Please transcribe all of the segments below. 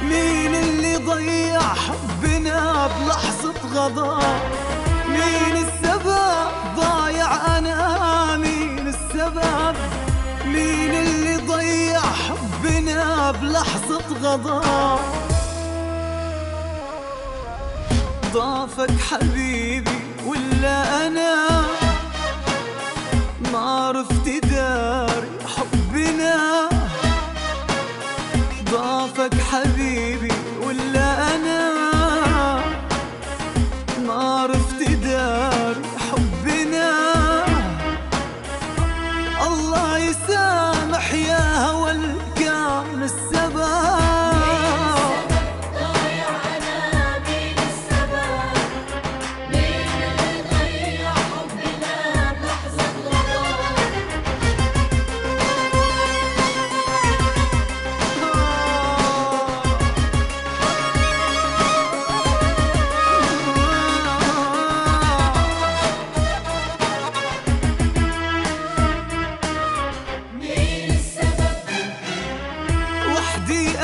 مين اللي ضيع حبنا بلحظة غضب؟ مين السبب ضايع أنا؟ مين السبب؟ مين اللي ضيع حبنا بلحظة غضب؟ ضافك حبيبي ولا أنا ما عرفت داري حبنا؟ ضافك حبيبي ولا أنا ما عرفت داري حبنا؟ الله يسامح يا هوى اللي كان السبب.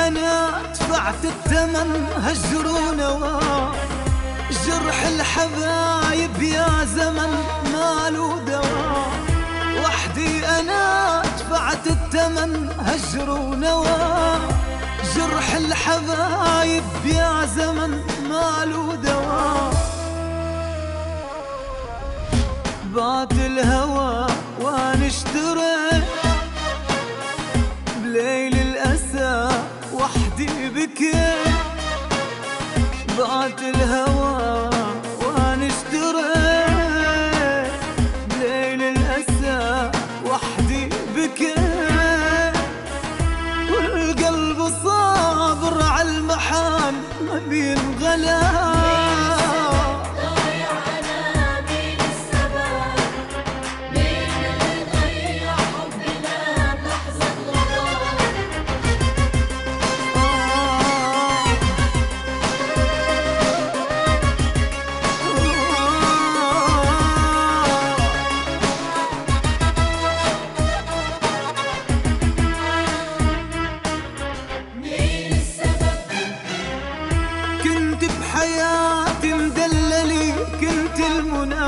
أنا دفعت الثمن هجر ونوى، جرح الحبايب يا زمن ماله دوا. وحدي أنا دفعت الثمن هجر ونوى، جرح الحبايب يا زمن ماله دوا. بعت الهوى وانا اشتريت بليل الأسى وحدي بكيت. بعت الهوى وانا اشتريت بليل الأسى وحدي بكيت. والقلب صابر عالمحال ما بينغلى. حياتي مدللي كنت المنى،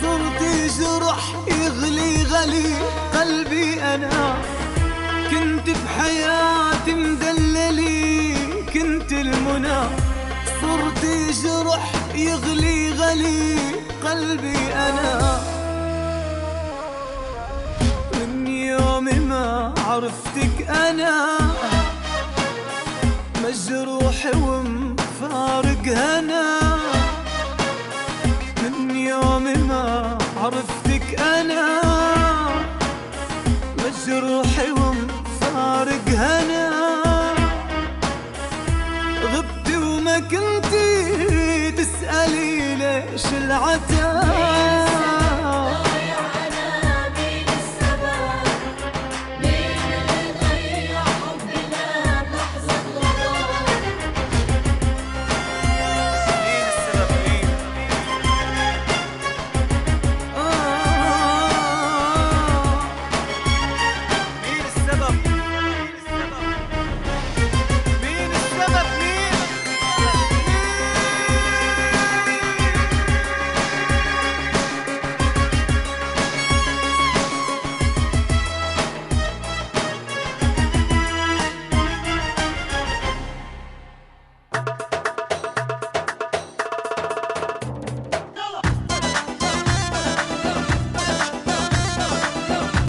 صرت جرح يغلي غلي قلبي أنا. كنت بحياتي مدللي كنت المنى، صرت جرح يغلي غلي قلبي أنا. من يوم ما عرفتك أنا مجروح ومفارق هنا. من يوم ما عرفتك أنا مجروح ومفارق هنا. غبتي وما كنتي تسألي ليش العتاب.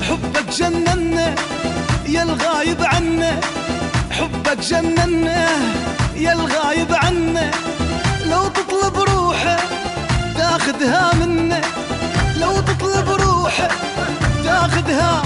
حبك جننا يا الغايب عنا، حبك جننا يا الغايب عنا. لو تطلب روحه تاخذها منه، لو تطلب روحه تاخذها